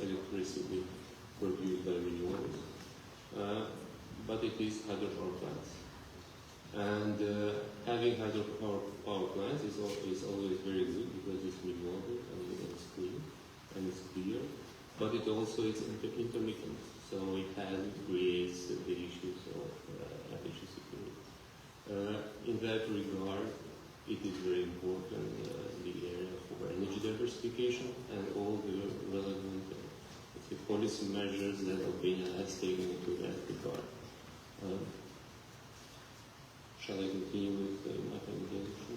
electricity produced by renewables, but it is hydropower plants. And having hydropower plants is always very good because it's renewable and it's clean and it's clear, but it also is intermittent, so it creates the issues of energy security. In that regard, it is very important the area for energy diversification and all the relevant policy measures that Albania has taken into that regard. Shall I continue with my presentation?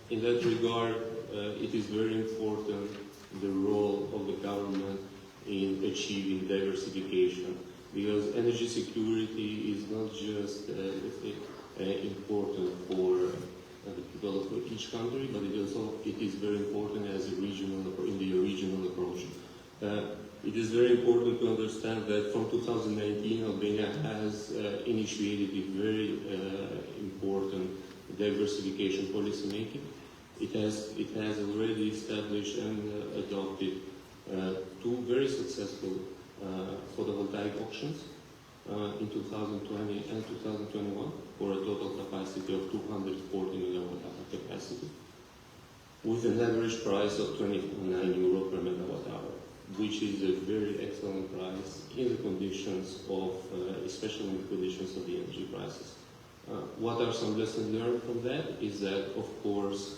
In that regard, it is very important the role of the government in achieving diversification, because energy security is not just important for the people of each country, but it is very important as a regional approach. It is very important to understand that from 2019, Albania has initiated a very important diversification policy making. It has already established and adopted two very successful photovoltaic auctions in 2020 and 2021 for a total capacity of 240 megawatt-hour capacity, with an average price of €29 per megawatt-hour, which is a very excellent price in the conditions of, especially in the conditions of the energy prices. What are some lessons learned from that? Is that, of course,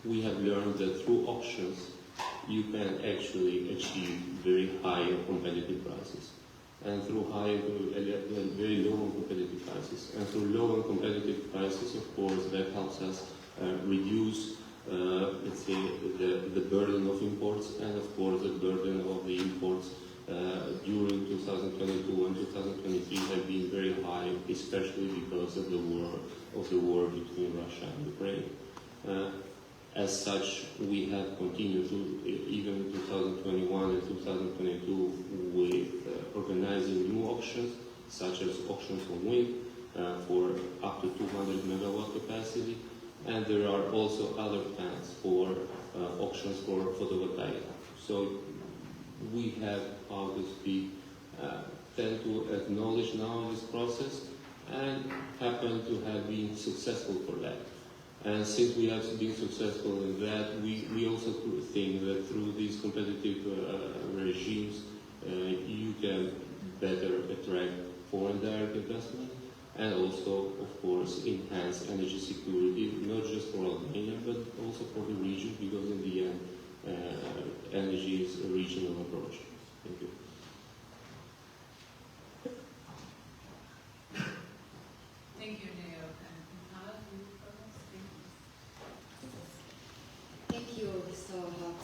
we have learned that through auctions, you can actually achieve very high competitive prices. And through high and very low and competitive prices. And through low and competitive prices, of course, that helps us reduce, let's say, the burden of imports, and of course the burden of the imports during 2022 and 2023 have been very high, especially because of the war between Russia and Ukraine. As such, we have continued to, even in 2021 and 2022, with organizing new auctions, such as auctions for wind for up to 200 megawatt capacity, and there are also other plans for auctions for photovoltaic. So we have, how to speak, tend to acknowledge now this process and happen to have been successful for that. And since we have been successful in that, we also think that through these competitive regimes, you can better attract foreign direct investment and also, of course, enhance energy security, not just for Albania, but also for the region, because in the end, energy is a regional approach. Thank you. Thank you, Neo. Thank you. So,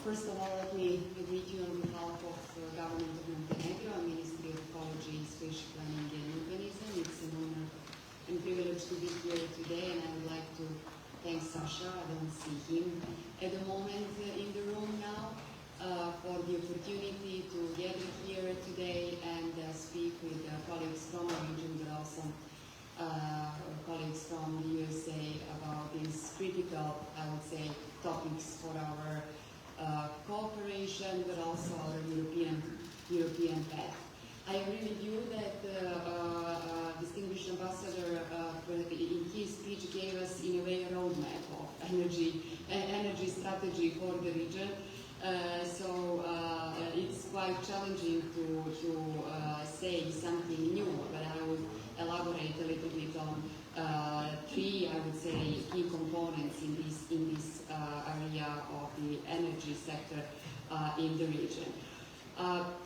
first of all, let me greet you on behalf of the Government of Montenegro and Ministry of Ecology, Spatial Planning and Urbanism. It's an honor and privilege to be here today, and I would like to thank Sasha, I don't see him at the moment in the room now, for the opportunity to gather here today and speak with colleagues from the region, but also colleagues from the USA about these critical, I would say, topics for our cooperation, but also our European path. I agree with you that distinguished ambassador in his speech gave us in a way a roadmap of energy strategy for the region. So it's quite challenging to say something new, but I would elaborate a little bit on three, I would say, key components in this area of the energy sector in the region.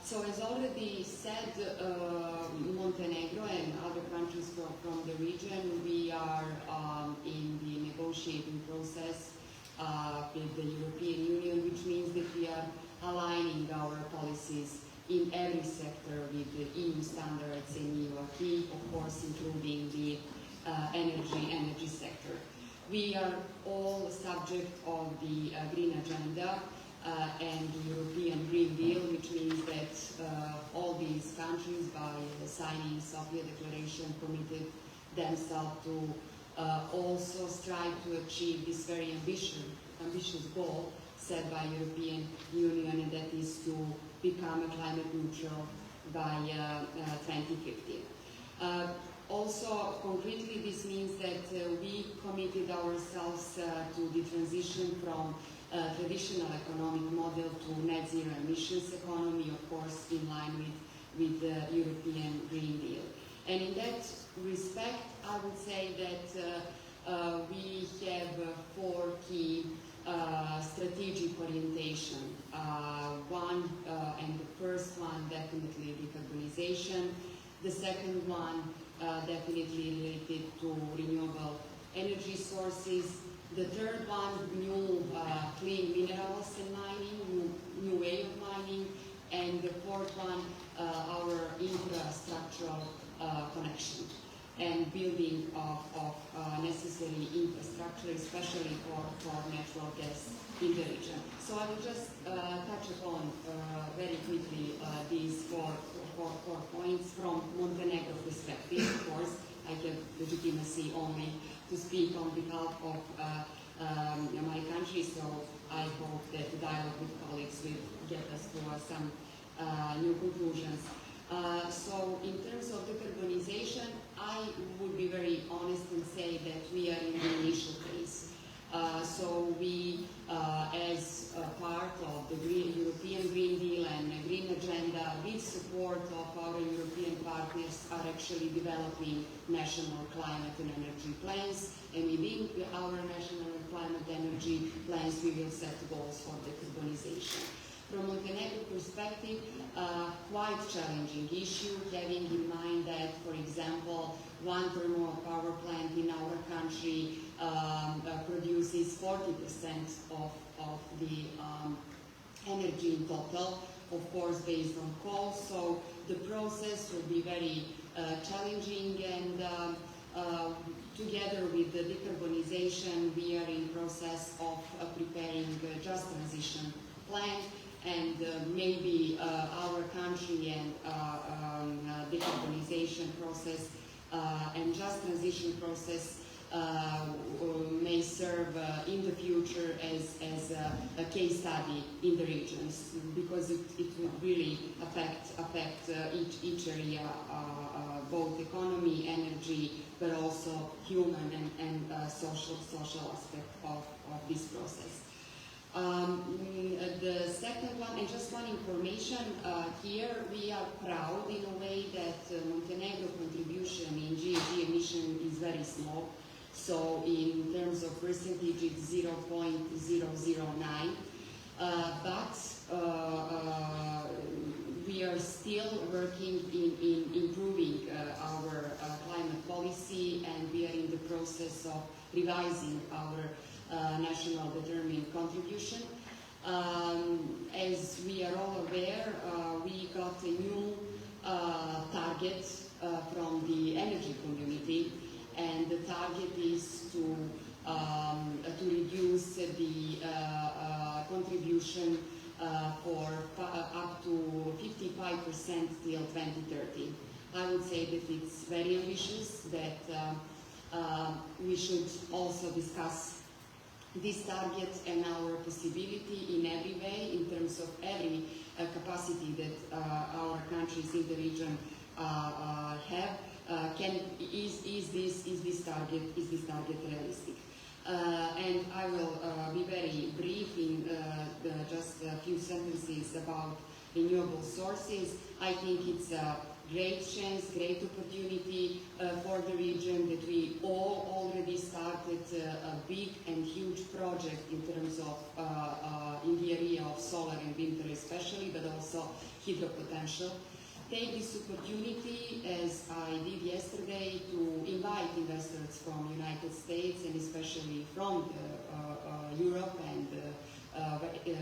So as already said, Montenegro and other countries from the region, we are in the negotiating process with the European Union, which means that we are aligning our policies in every sector with the EU standards and EU acquis, of course, including the energy sector. We are all subject of the Green Agenda and the European Green Deal, which means that all these countries, by signing Sofia Declaration, committed themselves to also strive to achieve this very ambitious goal, set by European Union, and that is to become a climate neutral by 2050. Also, concretely, this means that we committed ourselves to the transition from traditional economic model to net zero emissions economy, of course, in line with the European Green Deal. And in that respect, I would say that we have four key strategic orientation. One, and the first one, definitely decarbonization. The second one, definitely related to renewable energy sources. The third one, new clean minerals and mining, new way of mining. And the fourth one, our infrastructural connection and building of necessary infrastructure, especially for natural gas in the region. So I will just touch upon very quickly these four points from Montenegro perspective. Of course, I have legitimacy only to speak on behalf of my country, so I hope that the dialogue with colleagues will get us to some new conclusions. So in terms of decarbonization, I would be very honest and say that we are in the initial phase. So we, as part of the European Green Deal and Green Agenda, with support of our European partners, are actually developing national climate and energy plans. And within our national climate energy plans, we will set goals for decarbonization. From Montenegro perspective, quite challenging issue, having in mind that, for example, one thermal power plant in our country produces 40% of the energy in total, of course based on coal. So the process will be very challenging, and together with the decarbonization, we are in process of preparing a just transition plan. And maybe our country and decarbonization process and just transition process may serve in the future as a case study in the regions, because it would really affect each area, both economy, energy, but also human and social aspect of this process. The second one, and just one information, here we are proud in a way that Montenegro contribution in GHG emission is very small. So in terms of percentage, it's 0.009. But we are still working in improving our climate policy, and we are in the process of revising our national determined contribution. As we are all aware, we got a new target from the energy community, and the target is to reduce the contribution for up to 55% till 2030. I would say that it's very ambitious, that we should also discuss this target and our possibility in every way, in terms of every capacity that our countries in the region have. Is this target realistic? And I will be very brief in just a few sentences about renewable sources. I think it's a great chance, great opportunity for the region, that we all already started a big and huge project in terms of in the area of solar and wind especially, but also hydro potential. Take this opportunity, as I did yesterday, to invite investors from United States and especially from Europe and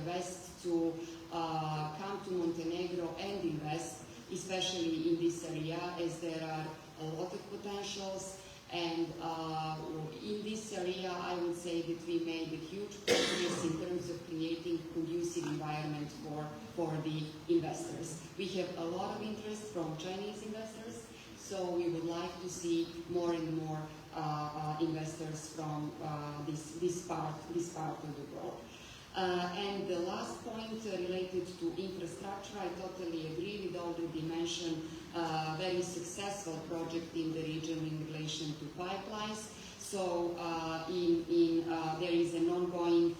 West to come to Montenegro and invest, especially in this area, as there are a lot of potentials. And in this area, I would say that we made a huge progress in terms of creating conducive environment for the investors. We have a lot of interest from Chinese investors, so we would like to see more and more investors from this part of the world. And the last point related to infrastructure, I totally agree with already mentioned very successful project in the region in relation to pipelines. So there is an ongoing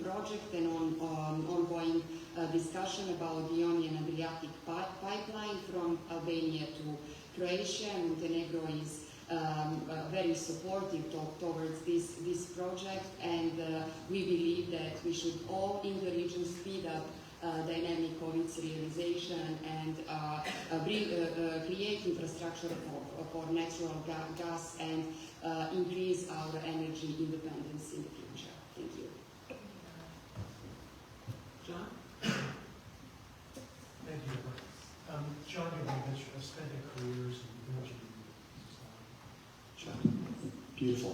project and ongoing discussion about the Ionian Adriatic pipeline from Albania to Croatia, and Montenegro is very supportive towards this project, and we believe that we should all in the region speed up dynamic of its realization and create infrastructure for natural gas and increase our energy independence in the future. Thank you. John? Thank you. John Jovanovic has spent their careers in energy design. Beautiful.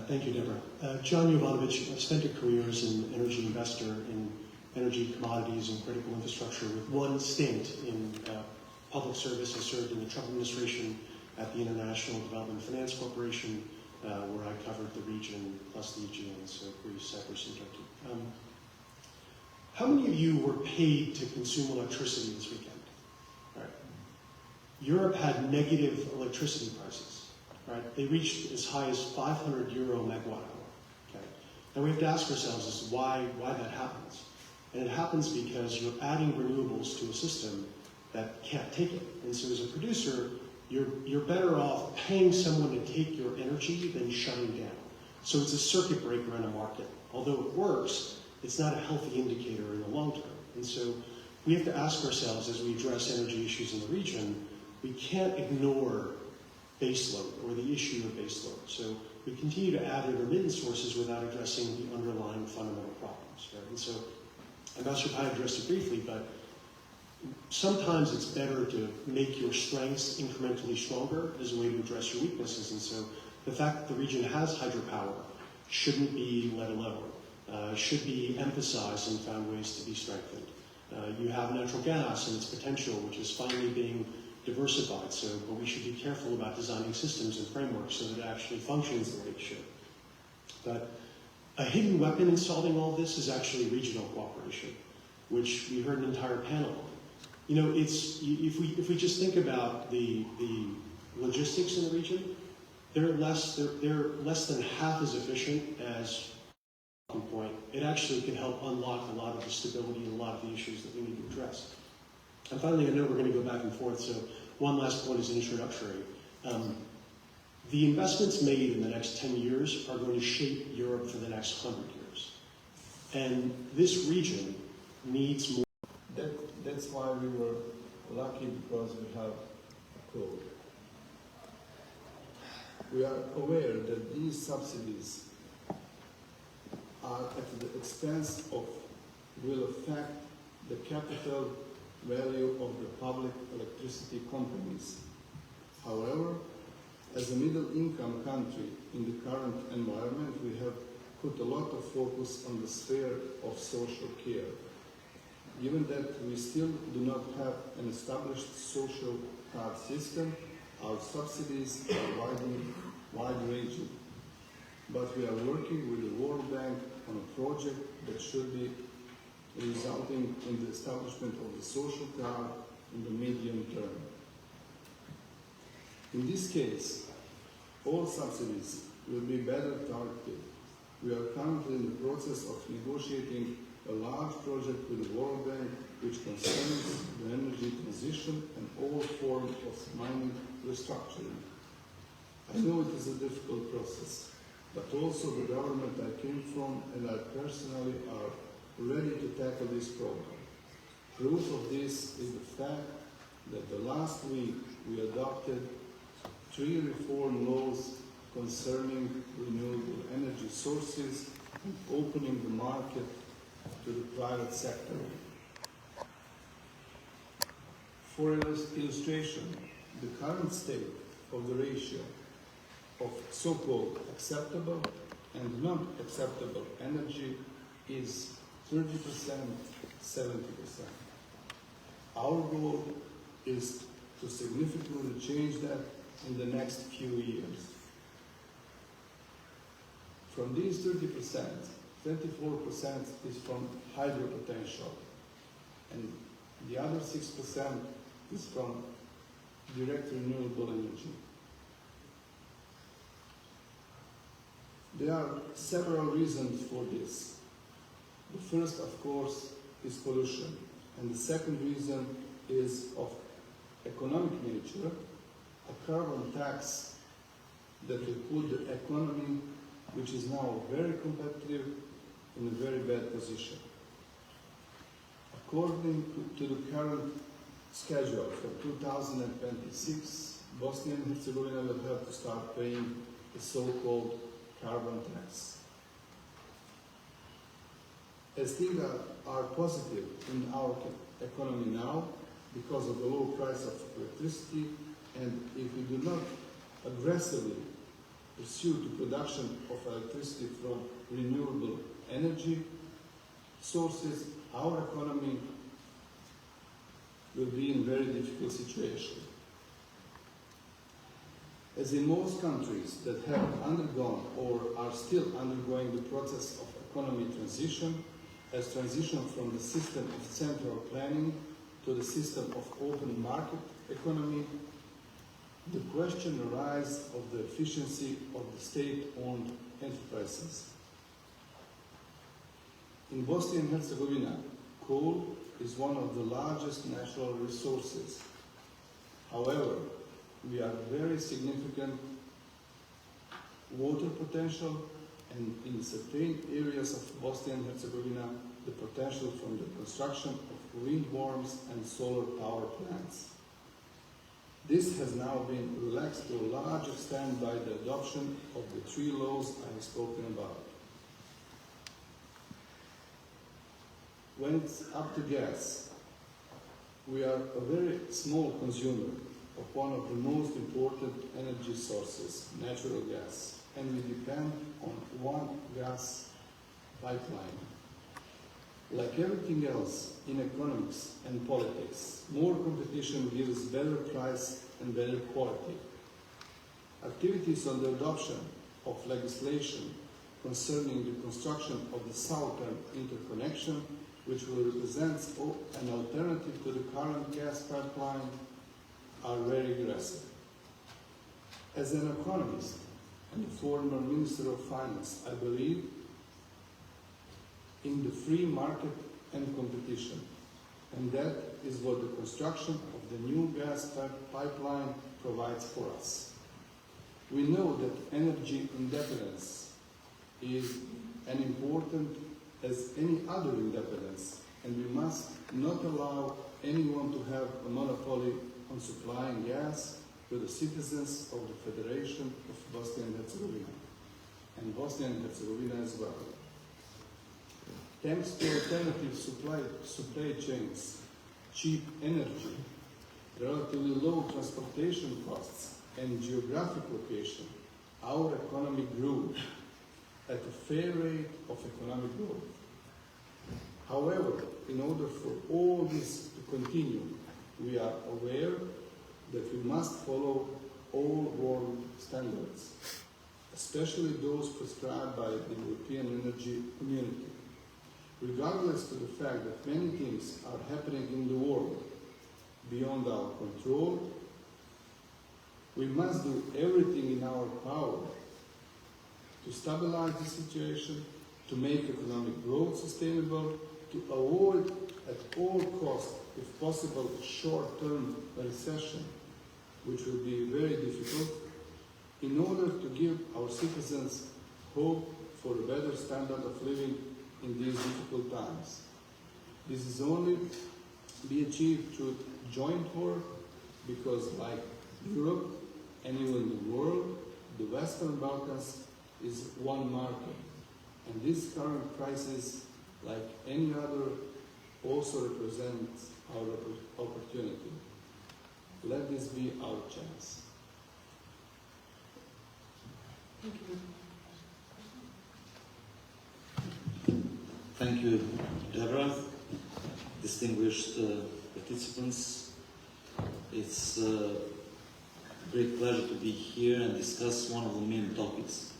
Thank you, Deborah. John Jovanovic spent a career as an energy investor in energy commodities and critical infrastructure with one stint in public service. I served in the Trump administration at the International Development Finance Corporation, where I covered the region plus the Aegean, so Greece, Cyprus, and Turkey. How many of you were paid to consume electricity this weekend? Right. Europe had negative electricity prices. Right? They reached as high as 500 euro megawatt hour. Okay? And we have to ask ourselves as to why that happens. And it happens because you're adding renewables to a system that can't take it. And so as a producer, you're better off paying someone to take your energy than shutting down. So it's a circuit breaker in a market. Although it works, it's not a healthy indicator in the long term. And so we have to ask ourselves as we address energy issues in the region, we can't ignore baseload or the issue of baseload. So we continue to add intermittent sources without addressing the underlying fundamental problems. Right? And so I'm not sure if I addressed it briefly, but sometimes it's better to make your strengths incrementally stronger as a way to address your weaknesses. And so the fact that the region has hydropower shouldn't be let alone, should be emphasized and found ways to be strengthened. You have natural gas and its potential, which is finally being diversified, but we should be careful about designing systems and frameworks so that it actually functions the way it should. But a hidden weapon in solving all this is actually regional cooperation, which we heard an entire panel on. You know, if we just think about the logistics in the region, they're less than half as efficient as point. It actually can help unlock a lot of the stability and a lot of the issues that we need to address. And finally, I know we're going to go back and forth, so one last point is introductory. The investments made in the next 10 years are going to shape Europe for the next 100 years. And this region needs more. That's why we were lucky, because we have a code. We are aware that these subsidies are at the expense of, will affect the capital value of the public electricity companies. However, as a middle-income country in the current environment, we have put a lot of focus on the sphere of social care. Given that we still do not have an established social card system, our subsidies are wide-ranging. But we are working with the World Bank on a project that should be resulting in the establishment of the social card in the medium term. In this case, all subsidies will be better targeted. We are currently in the process of negotiating a large project with the World Bank which concerns the energy transition and all forms of mining restructuring. I know it is a difficult process, but also the government I came from and I personally are ready to tackle this problem. Proof of this is the fact that the last week we adopted 3 reform laws concerning renewable energy sources and opening the market to the private sector. For illustration, the current state of the ratio of so-called acceptable and non-acceptable energy is 30%, 70%. Our goal is to significantly change that in the next few years. From these 30%, 24% is from hydro potential, and the other 6% is from direct renewable energy. There are several reasons for this. The first, of course, is pollution, and the second reason is of economic nature, a carbon tax that will put the economy, which is now very competitive, in a very bad position. According to the current schedule for 2026, Bosnia and Herzegovina will have to start paying the so-called carbon tax. As things are positive in our economy now, because of the low price of electricity, and if we do not aggressively pursue the production of electricity from renewable energy sources, our economy will be in a very difficult situation. As in most countries that have undergone or are still undergoing the process of economy transition, as transition from the system of central planning to the system of open market economy, the question arises of the efficiency of the state-owned enterprises. In Bosnia and Herzegovina, coal is one of the largest natural resources. However, we have very significant water potential, and in certain areas of Bosnia and Herzegovina, the potential from the construction of wind farms and solar power plants. This has now been relaxed to a large extent by the adoption of the 3 laws I have spoken about. When it's up to gas, we are a very small consumer of one of the most important energy sources, natural gas, and we depend on one gas pipeline. Like everything else in economics and politics, more competition gives better price and better quality. Activities on the adoption of legislation concerning the construction of the southern interconnection, which will represent an alternative to the current gas pipeline, are very aggressive. As an economist and a former Minister of Finance, I believe in the free market and competition, and that is what the construction of the new gas pipeline provides for us. We know that energy independence is as important as any other independence, and we must not allow anyone to have a monopoly on supplying gas to the citizens of the Federation of Bosnia and Herzegovina, and Bosnia and Herzegovina as well. Thanks to alternative supply chains, cheap energy, relatively low transportation costs, and geographic location, our economy grew at a fair rate of economic growth. However, in order for all this to continue, we are aware that we must follow all world standards, especially those prescribed by the European Energy Community. Regardless of the fact that many things are happening in the world beyond our control, we must do everything in our power to stabilize the situation, to make economic growth sustainable, to avoid at all costs, if possible, short-term recession, which will be very difficult, in order to give our citizens hope for a better standard of living in these difficult times. This is only be achieved through joint work, because like Europe and even the world, the Western Balkans is one market. And this current crisis, like any other, also represents our opportunity. Let this be our chance. Thank you. Thank you, Deborah. Distinguished participants, it's a great pleasure to be here and discuss one of the main topics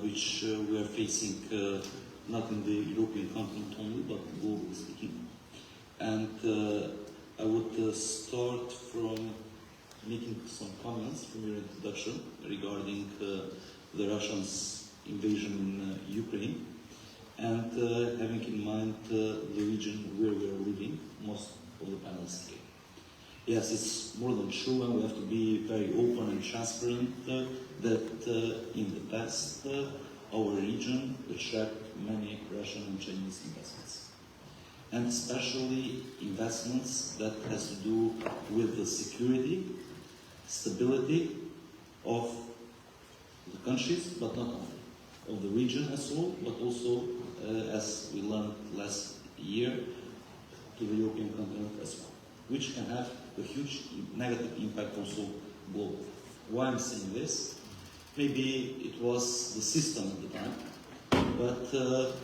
which we are facing not in the European continent only, but globally speaking. And I would start from making some comments from your introduction regarding the Russians' invasion in Ukraine, and having in mind the region where we are living, most of the panelists here. Yes, it's more than true, and we have to be very open and transparent that in the past our region attracted many Russian and Chinese investments, and especially investments that has to do with the security, stability of the countries, but not only of the region as well, but also, as we learned last year, to the European continent as well, which can have a huge negative impact also globally. Why I'm saying this? Maybe it was the system at the time, but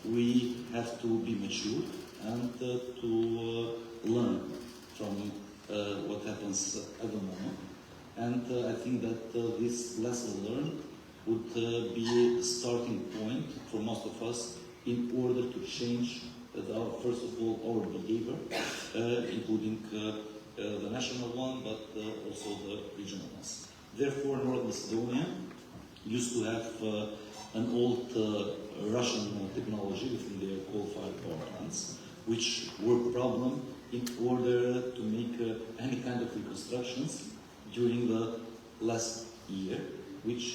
we have to be mature and to learn from what happens at the moment. And I think that this lesson learned would be a starting point for most of us in order to change, first of all, our behavior, including the national one, but also the regional ones. Therefore, North Macedonia used to have an old Russian technology within their coal-fired power plants, which were a problem in order to make any kind of reconstructions during the last year, which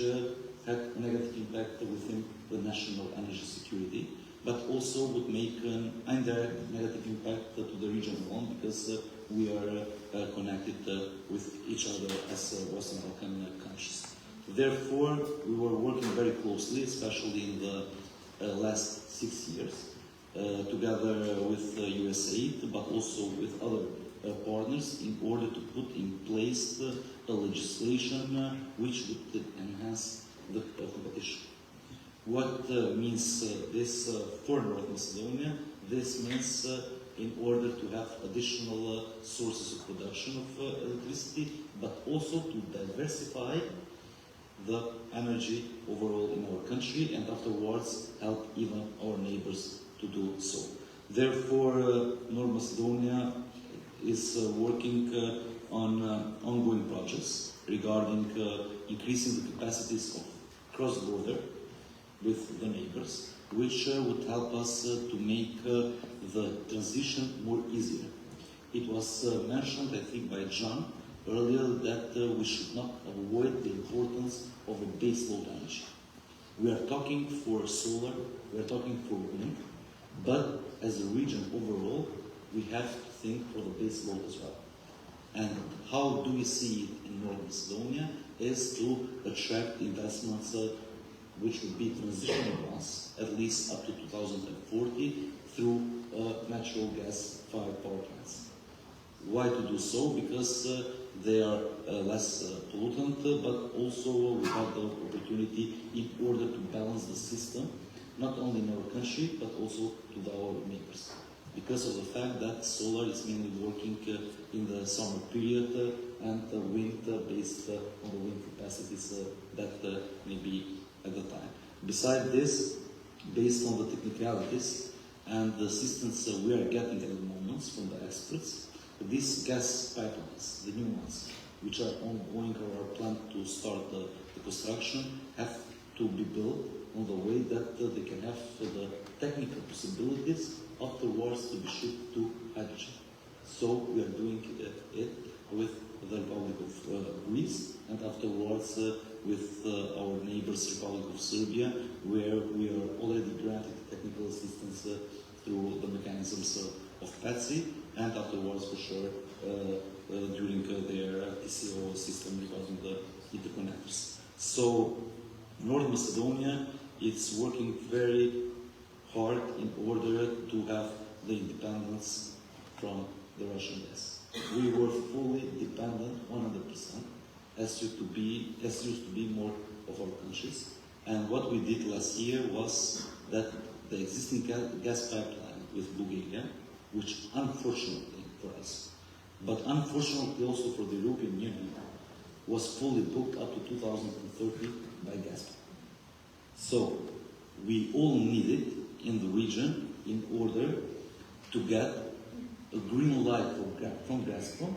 had a negative impact within the national energy security, but also would make an indirect negative impact to the regional one, because we are connected with each other as Western Balkan countries. Therefore, we were working very closely, especially in the last 6 years, together with USAID, but also with other partners, in order to put in place a legislation which would enhance the competition. What means this for North Macedonia? This means in order to have additional sources of production of electricity, but also to diversify the energy overall in our country, and afterwards help even our neighbors to do so. Therefore, North Macedonia is working on ongoing projects regarding increasing the capacities of cross-border with the neighbors, which would help us to make the transition more easier. It was mentioned, I think, by John earlier that we should not avoid the importance of a base load energy. We are talking for solar, we are talking for wind, but as a region overall, we have to think for the base load as well. And how do we see it in North Macedonia is to attract investments which would be transitional ones, at least up to 2040, through natural gas-fired power plants. Why to do so? Because they are less pollutant, but also we have the opportunity in order to balance the system, not only in our country, but also to our neighbors. Because of the fact that solar is mainly working in the summer period and wind based on the wind capacities that may be at the time. Besides this, based on the technicalities and the assistance we are getting at the moment from the experts, these gas pipelines, the new ones, which are ongoing or are planned to start the construction, have to be built on the way that they can have the technical possibilities afterwards to be shipped to hydrogen. So we are doing it with the Republic of Greece, and afterwards with our neighbors, Republic of Serbia, where we are already granted technical assistance through the mechanisms of PETSI, and afterwards for sure during their TCO system regarding the interconnectors. So North Macedonia is working very hard in order to have the independence from the Russian gas. We were fully dependent 100%, as used to be more of our countries. And what we did last year was that the existing gas pipeline with Bulgaria, which unfortunately for us, but unfortunately also for the European Union, was fully booked up to 2030 by Gazprom. So we all needed in the region in order to get a green light from Gazprom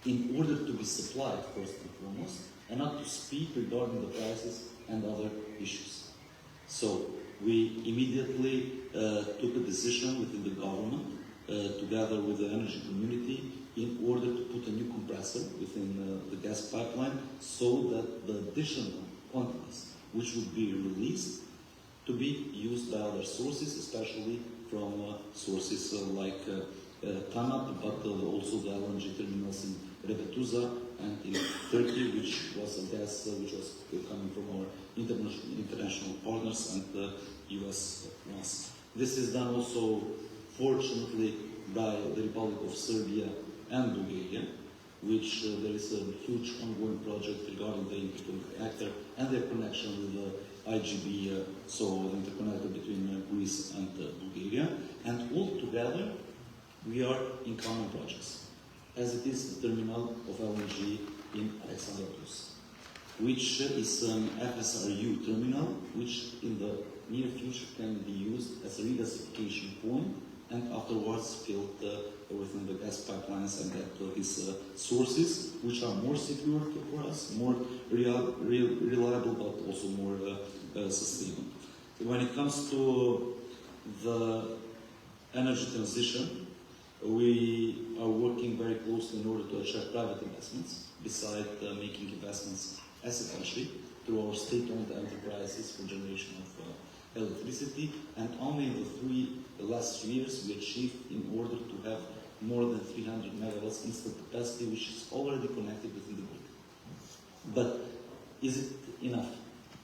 in order to be supplied first and foremost, and not to speak regarding the prices and other issues. So we immediately took a decision within the government together with the energy community in order to put a new compressor within the gas pipeline so that the additional quantities which would be released to be used by other sources, especially from sources like TANAP, but also the LNG terminals in Rebetuza and in Turkey, which was a gas which was coming from our international partners and the US ones. This is done also, fortunately, by the Republic of Serbia and Bulgaria, which there is a huge ongoing project regarding the interconnector and their connection with the IGB, so the interconnector between Greece and Bulgaria. And all together, we are in common projects, as it is the terminal of LNG in Alexandroupolis, which is an FSRU terminal, which in the near future can be used as a regasification point and afterwards filled within the gas pipelines and get to his sources, which are more secure for us, more reliable, but also more sustainable. When it comes to the energy transition, we are working very closely in order to attract private investments, besides making investments as a country through our state-owned enterprises for generation of electricity. And only in the last 3 years we achieved in order to have more than 300 megawatts installed capacity, which is already connected within the grid. But is it enough?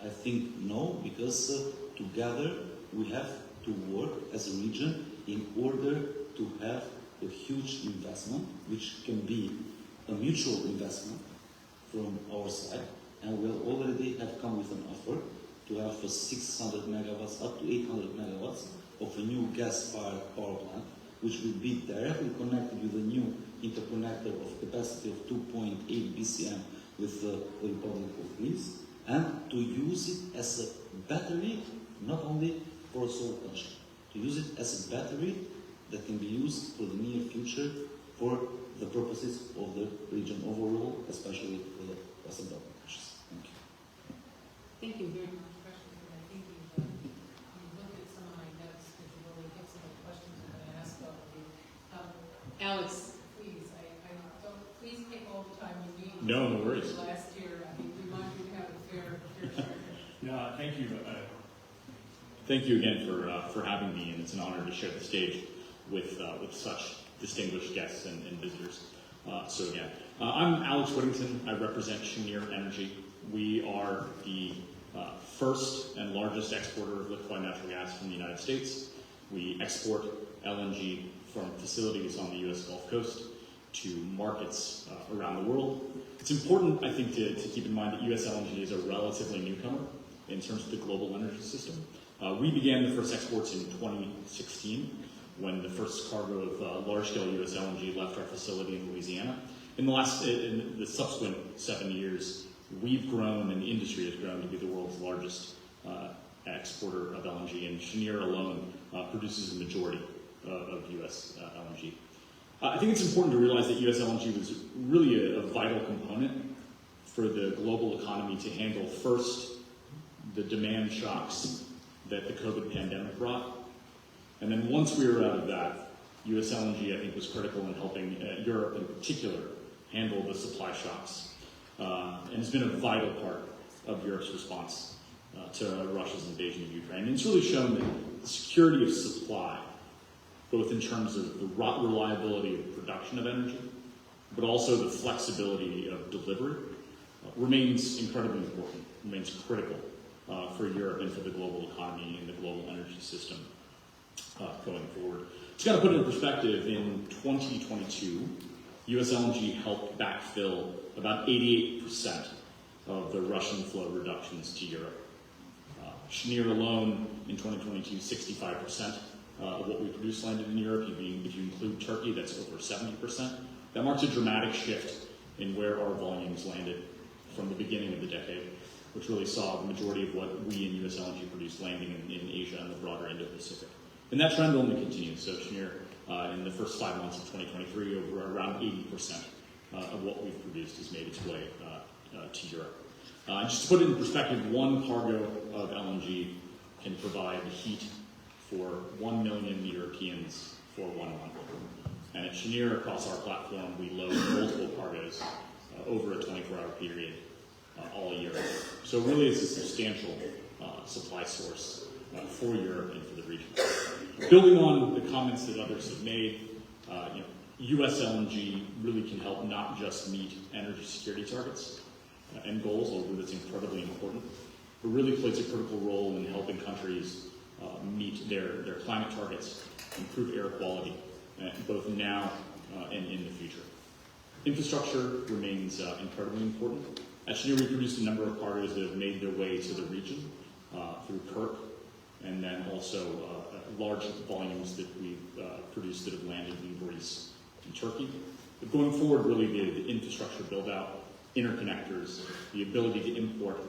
I think no, because together we have to work as a region in order to have a huge investment, which can be a mutual investment from our side, and we already have come with an offer to have 600 megawatts up to 800 megawatts of a new gas-fired power plant, which will be directly connected with a new interconnector of capacity of 2.8 BCM with the Republic of Greece, and to use it as a battery, not only for a sole country, to use it as a battery that can be used for the near future for the purposes of the region overall, especially for the Western Balkan countries. Thank you. Thank you very much. Questions, and I think you've looked at some of my notes because you really hit some of the questions I'm going to ask of you. Alex. Please, I don't, please take all the time you need. No, no worries. Last year, I mean, we want you to have a fair share. No, thank you. Thank you again for having me, and it's an honor to share the stage with such distinguished guests and visitors. So again, I'm Alex Whittington. I represent Cheniere Energy. We are the first and largest exporter of liquefied natural gas from the United States. We export LNG from facilities on the U.S. Gulf Coast to markets around the world. It's important, I think, to keep in mind that U.S. LNG is a relatively newcomer in terms of the global energy system. We began the first exports in 2016 when the first cargo of large-scale U.S. LNG left our facility in Louisiana. In the subsequent 7 years, we've grown, and the industry has grown to be the world's largest exporter of LNG, and Cheniere alone produces the majority of U.S. LNG. I think it's important to realize that U.S. LNG was really a vital component for the global economy to handle first the demand shocks that the COVID pandemic brought. And then once we were out of that, U.S. LNG, I think, was critical in helping Europe in particular handle the supply shocks. And has been a vital part of Europe's response to Russia's invasion of Ukraine. And it's really shown that the security of supply, both in terms of the reliability of production of energy, but also the flexibility of delivery, remains incredibly important, remains critical for Europe and for the global economy and the global energy system going forward. To kind of put it in perspective, in 2022, U.S. LNG helped backfill about 88% of the Russian flow reductions to Europe. Cheniere alone, in 2022, 65% of what we produce landed in Europe. If you include Turkey, that's over 70%. That marks a dramatic shift in where our volumes landed from the beginning of the decade. which really saw the majority of what we in U.S. LNG produced landing in Asia and the broader Indo-Pacific. And that trend only continues. So Cheniere, in the first 5 months of 2023, around 80% of what we've produced has made its way to Europe. Just to put it in perspective, one cargo of LNG can provide heat for 1 million Europeans for 1 month. And at Cheniere, across our platform, we load multiple cargoes over a 24-hour period all year. So it really is a substantial supply source for Europe and for the region. Building on the comments that others have made, U.S. LNG really can help not just meet energy security targets and goals, although that's incredibly important, but really plays a critical role in helping countries meet their climate targets, improve air quality, both now and in the future. Infrastructure remains incredibly important. At Cheniere, we produced a number of cargoes that have made their way to the region through Kirk, and then also large volumes that we've produced that have landed in Greece and Turkey. But going forward, really the infrastructure build-out, interconnectors, the ability to import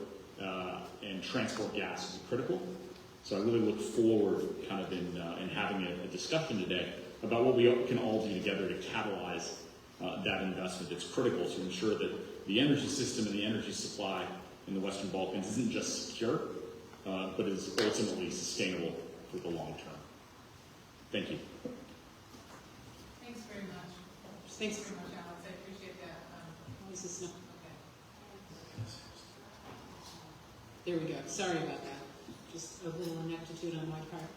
and transport gas is critical. So I really look forward kind of in having a discussion today about what we can all do together to catalyze that investment. It's critical to ensure that the energy system and the energy supply in the Western Balkans isn't just secure, but is ultimately sustainable for the long term. Thank you. Thanks very much. Thanks very much, Alex. I appreciate that. How is this not? Okay. There we go. Sorry about that. Just a little ineptitude on my part.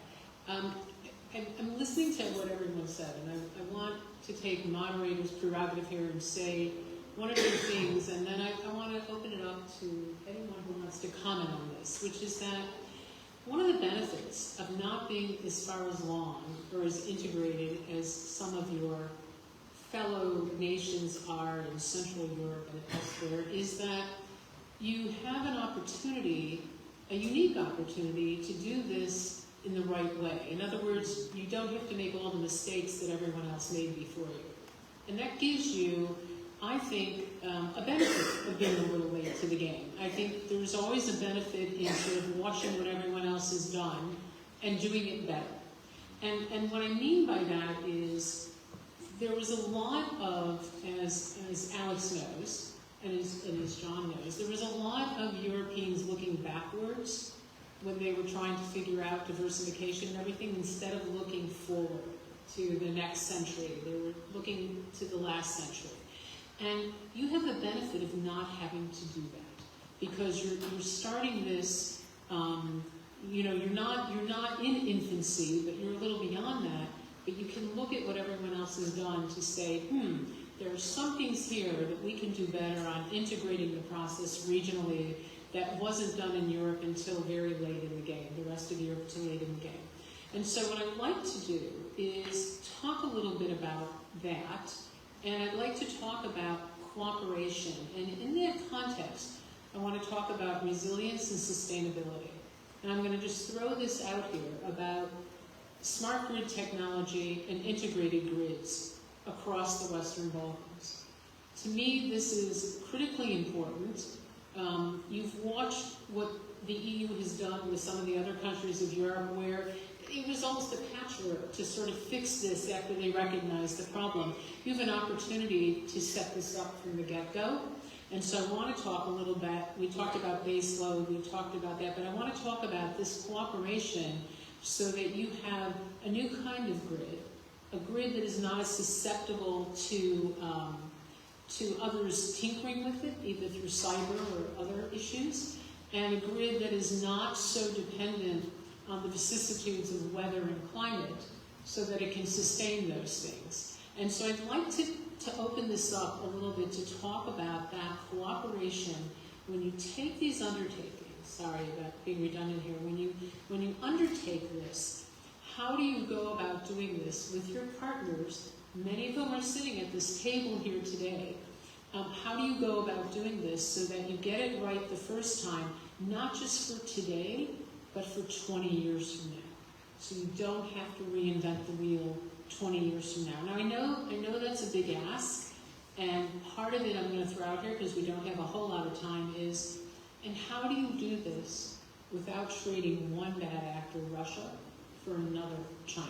I'm listening to what everyone said, and I want to take moderator's prerogative here and say one or two things, and then I want to open it up to anyone who wants to comment on this, which is that one of the benefits of not being as far as long or as integrated as some of your fellow nations are in Central Europe and elsewhere is that you have an opportunity, a unique opportunity, to do this in the right way. In other words, you don't have to make all the mistakes that everyone else made before you. And that gives you, I think, a benefit of being a little late to the game. I think there's always a benefit in sort of watching what everyone else has done and doing it better. And what I mean by that is there was a lot of, as Alex knows, and as John knows, there was a lot of Europeans looking backwards when they were trying to figure out diversification and everything, instead of looking forward to the next century. They were looking to the last century. And you have the benefit of not having to do that, because you're starting this, you're not in infancy, but you're a little beyond that, but you can look at what everyone else has done to say, there are some things here that we can do better on integrating the process regionally that wasn't done in Europe until very late in the game, the rest of Europe until late in the game. And so what I'd like to do is talk a little bit about that, and I'd like to talk about cooperation. And in that context, I want to talk about resilience and sustainability. And I'm going to just throw this out here about smart grid technology and integrated grids across the Western Balkans. To me, this is critically important. You've watched what the EU has done with some of the other countries of Europe, where it was almost a patchwork to sort of fix this after they recognized the problem. You have an opportunity to set this up from the get-go. And so I want to talk a little bit, we talked about base load, we talked about that, but I want to talk about this cooperation so that you have a new kind of grid, a grid that is not as susceptible to others tinkering with it, either through cyber or other issues, and a grid that is not so dependent on the vicissitudes of weather and climate so that it can sustain those things. And so I'd like to open this up a little bit to talk about that cooperation when you take these undertakings. Sorry about being redundant here. When you undertake this, how do you go about doing this with your partners? Many of them are sitting at this table here today. How do you go about doing this so that you get it right the first time, not just for today, but for 20 years from now? So you don't have to reinvent the wheel 20 years from now. Now I know that's a big ask, and part of it I'm going to throw out here because we don't have a whole lot of time is And how do you do this without trading one bad actor, Russia, for another, China?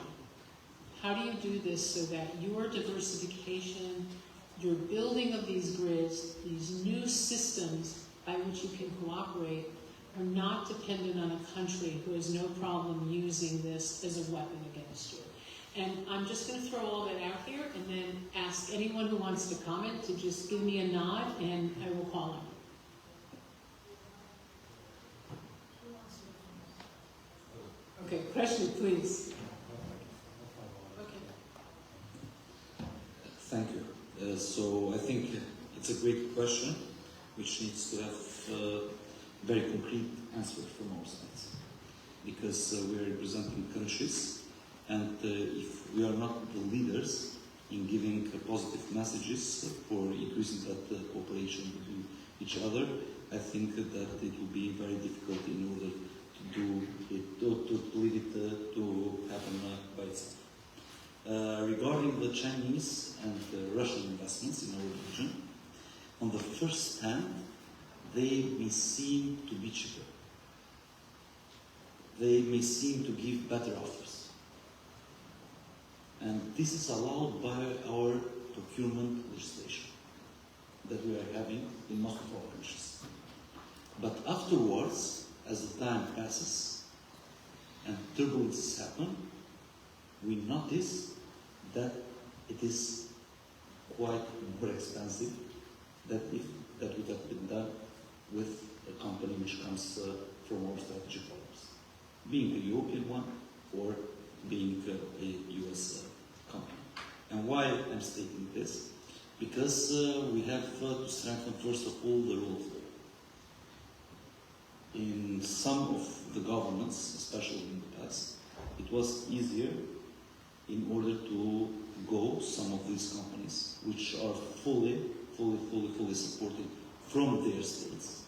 How do you do this so that your diversification, your building of these grids, these new systems by which you can cooperate, are not dependent on a country who has no problem using this as a weapon against you? And I'm just going to throw all that out here and then ask anyone who wants to comment to just give me a nod and I will call on you. Okay, question, please. Okay. Thank you. So I think it's a great question, which needs to have a very concrete answer from our sides. Because we are representing countries, and if we are not the leaders in giving positive messages for increasing that cooperation between each other, I think that it will be very difficult in order to do it, to lead it to happen by itself. Regarding the Chinese and Russian investments in our region, on the first hand, they may seem to be cheaper. They may seem to give better offers. And this is allowed by our procurement legislation that we are having in most of our countries. But afterwards, as the time passes and turbulences happen, we notice that it is quite more expensive than if that would have been done with a company which comes from our strategic partners, being a European one or being a US company. And why I'm stating this? Because we have to strengthen first of all the rule of law. In some of the governments, especially in the past, it was easier in order to go some of these companies, which are fully supported from their states.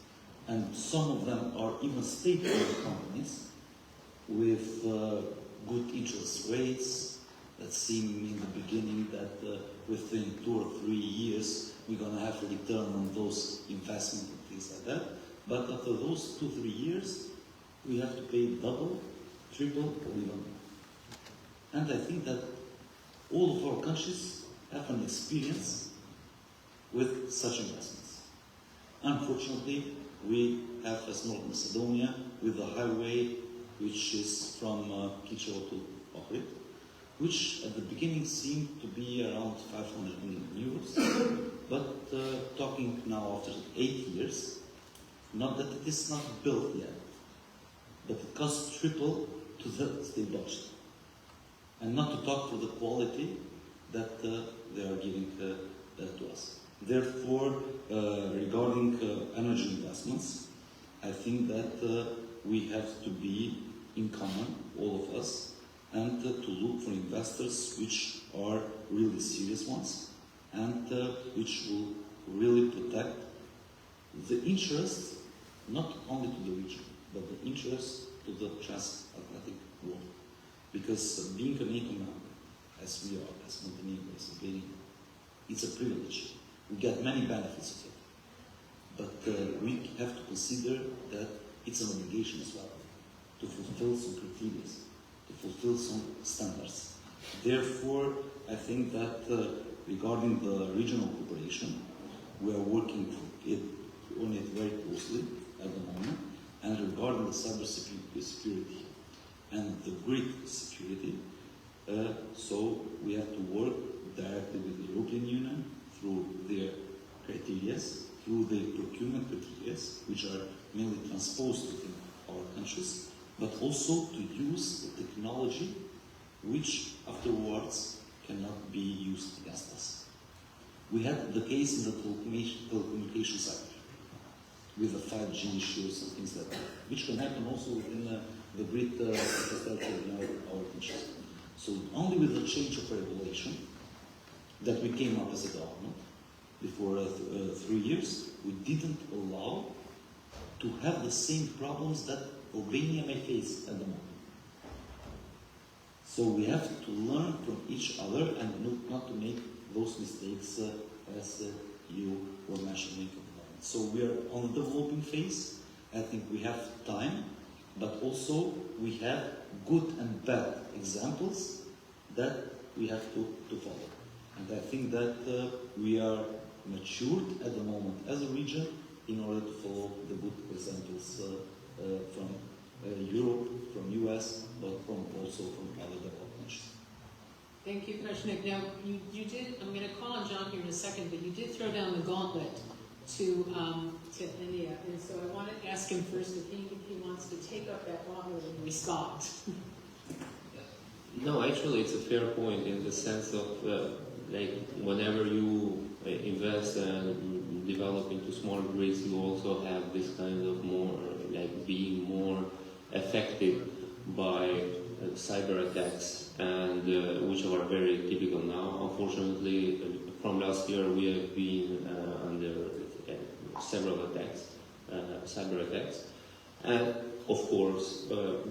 And some of them are even state-owned companies with good interest rates that seem in the beginning that within 2 or 3 years we're going to have a return on those investments and things like that. But after those 2-3 years, we have to pay double, triple, or even more. And I think that all of our countries have an experience with such investments. Unfortunately, we have, as North Macedonia, with the highway which is from Kičevo to Ohrid, which at the beginning seemed to be around 500 million euros, but talking now after 8 years, not that it is not built yet, but it costs triple to the state budget. And not to talk for the quality that they are giving to us. Therefore, regarding energy investments, I think that we have to be in common, all of us, and to look for investors which are really serious ones and which will really protect the interest not only to the region, but the interest to the transatlantic world. Because being a NATO member, as we are, as Montenegro, as Albania, it's a privilege. We get many benefits of it. But we have to consider that it's an obligation as well to fulfill some criteria, to fulfill some standards. Therefore, I think that regarding the regional cooperation, we are working on it very closely at the moment. And regarding the cyber security and the grid security, so we have to work directly with the European Union through their criteria, through the procurement criteria, which are mainly transposed within our countries, but also to use the technology which afterwards cannot be used against us. We had the case in the telecommunication sector with the 5G issues and things like that, which can happen also within the grid infrastructure in our countries. So only with the change of regulation that we came up as a government before 3 years, we didn't allow to have the same problems that Albania may face at the moment. So we have to learn from each other and not to make those mistakes as you were mentioning at the moment. So we are on the developing phase, I think we have time, but also we have good and bad examples that we have to follow. And I think that we are matured at the moment as a region in order to follow the good examples from Europe, from US, but also from other developed nations. Thank you, Kreshnik. Now, you did, I'm going to call on John here in a second, but you did throw down the gauntlet to India. And so I want to ask him first if he wants to take up that gauntlet and respond. No, actually, it's a fair point in the sense of like whenever you invest and develop into smart grids, you also have this kind of more like being more affected by cyber attacks, and which are very typical now. Unfortunately, from last year we have been under several attacks, cyber attacks, and of course,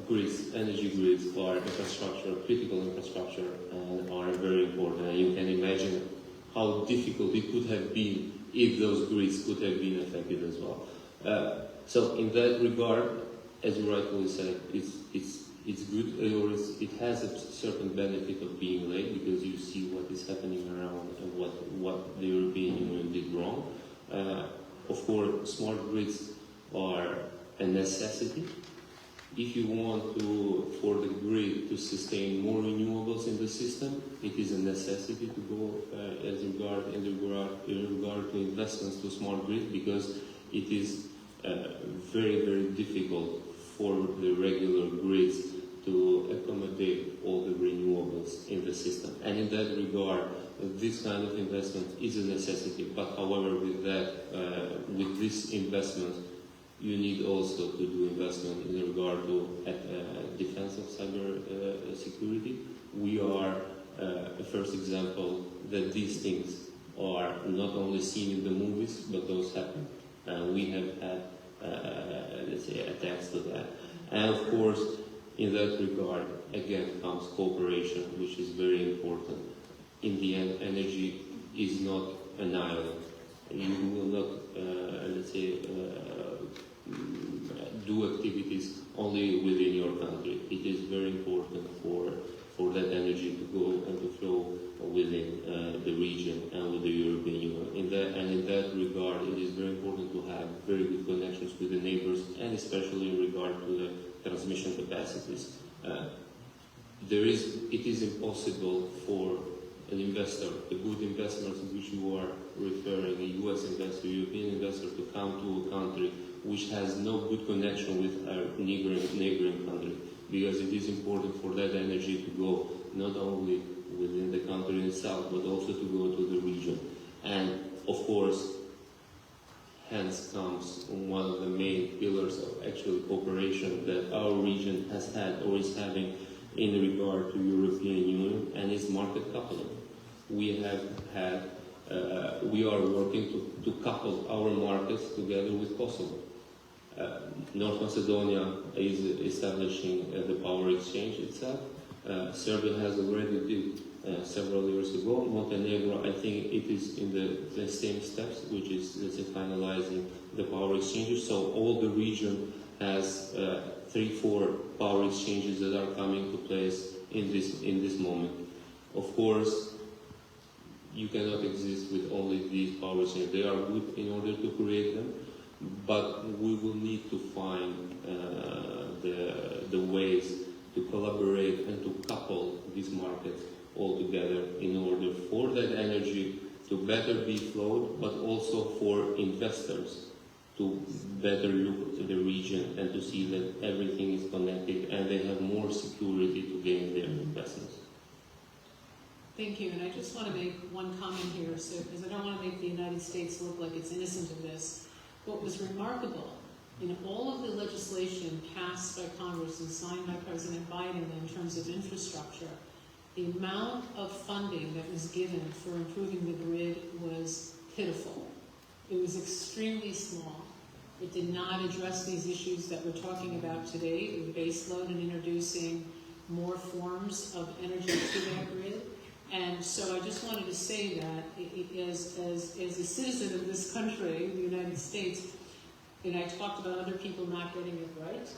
grids, energy grids are infrastructure, critical infrastructure, and are very important. And you can imagine how difficult it could have been if those grids could have been affected as well. So in that regard, as you rightfully said, it's good, or it has a certain benefit of being late because you see what is happening around and what the European Union did wrong. Of course, smart grids are a necessity. If you want for the grid to sustain more renewables in the system, it is a necessity to go in regard to investments to smart grid, because it is very, very difficult for the regular grids to accommodate all the renewables in the system. And in that regard, this kind of investment is a necessity. But however, with this investment, you need also to do investment in regard to defense of cyber security. We are a first example that these things are not only seen in the movies, but those happen. We have had, let's say, attacks to that. And of course, in that regard, again, comes cooperation, which is very important. In the end, energy is not an island. You will not, let's say, do activities only within your country. It is very important for that energy to go and to flow within the region and with the European Union. In that regard, it is very important to have very good connections with the neighbors, and especially in regard to the transmission capacities. It is impossible for an investor, a good investor to which you are referring, a US investor, European investor, to come to a country which has no good connection with our neighboring country, because it is important for that energy to go not only within the country itself, but also to go to the region. And of course, hence comes one of the main pillars of actual cooperation that our region has had or is having in regard to European Union, and its market coupling. We are working to couple our markets together with Kosovo. North Macedonia is establishing the power exchange itself. Serbia has already did several years ago. Montenegro, I think it is in the same steps, which is, let's say, finalizing the power exchanges. So all the region has 3-4 power exchanges that are coming to place in this moment. Of course, you cannot exist with only these power exchanges. They are good in order to create them, but we will need to find the ways to collaborate and to couple these markets all together in order for that energy to better be flowed, but also for investors to better look at the region and to see that everything is connected and they have more security to gain their investments. Thank you, and I just want to make one comment here, because I don't want to make the United States look like it's innocent of this. What was remarkable in all of the legislation passed by Congress and signed by President Biden in terms of infrastructure, the amount of funding that was given for improving the grid was pitiful. It was extremely small. It did not address these issues that we're talking about today, the baseload and introducing more forms of energy to that grid. And so I just wanted to say that as a citizen of this country, the United States, and I talked about other people not getting it right.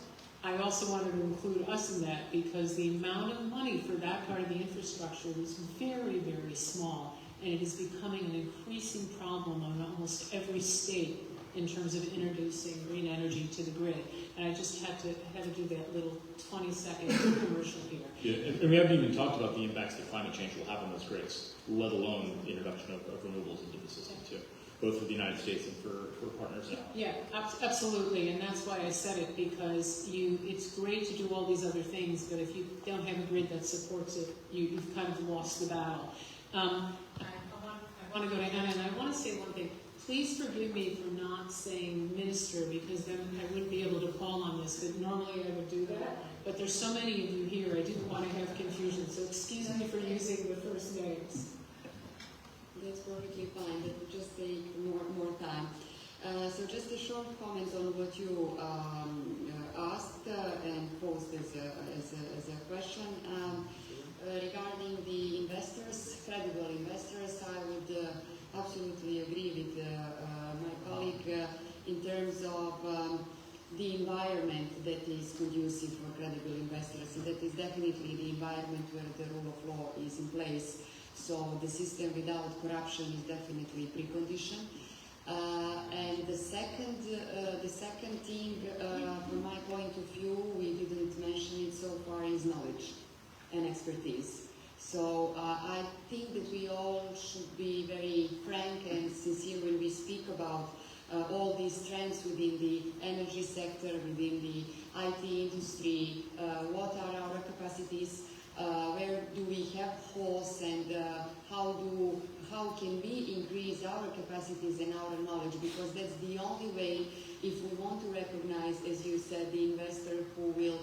I also wanted to include us in that because the amount of money for that part of the infrastructure was very, very small, and it is becoming an increasing problem on almost every state in terms of introducing green energy to the grid. And I just had to do that little 20-second commercial here. Yeah, and we haven't even talked about the impacts that climate change will have on those grids, let alone the introduction of renewables into the system too, both for the United States and for partners now. Yeah, absolutely, and that's why I said it, because it's great to do all these other things, but if you don't have a grid that supports it, you've kind of lost the battle. I want to go to Anna, and I want to say one thing. Please forgive me for not saying minister, because then I wouldn't be able to call on this, but normally I would do that. But there's so many of you here, I didn't want to have confusion, so excuse me for using the first names. That's perfectly fine. That would just take more time. So just a short comment on what you asked and posed as a question. Regarding the investors, credible investors, I would absolutely agree with my colleague in terms of the environment that is conducive for credible investors. And that is definitely the environment where the rule of law is in place. So the system without corruption is definitely a precondition. And the second thing, from my point of view, we didn't mention it so far, is knowledge and expertise. So I think that we all should be very frank and sincere when we speak about all these trends within the energy sector, within the IT industry. What are our capacities? Where do we have holes, and how can we increase our capacities and our knowledge? Because that's the only way, if we want to recognize, as you said, the investor who will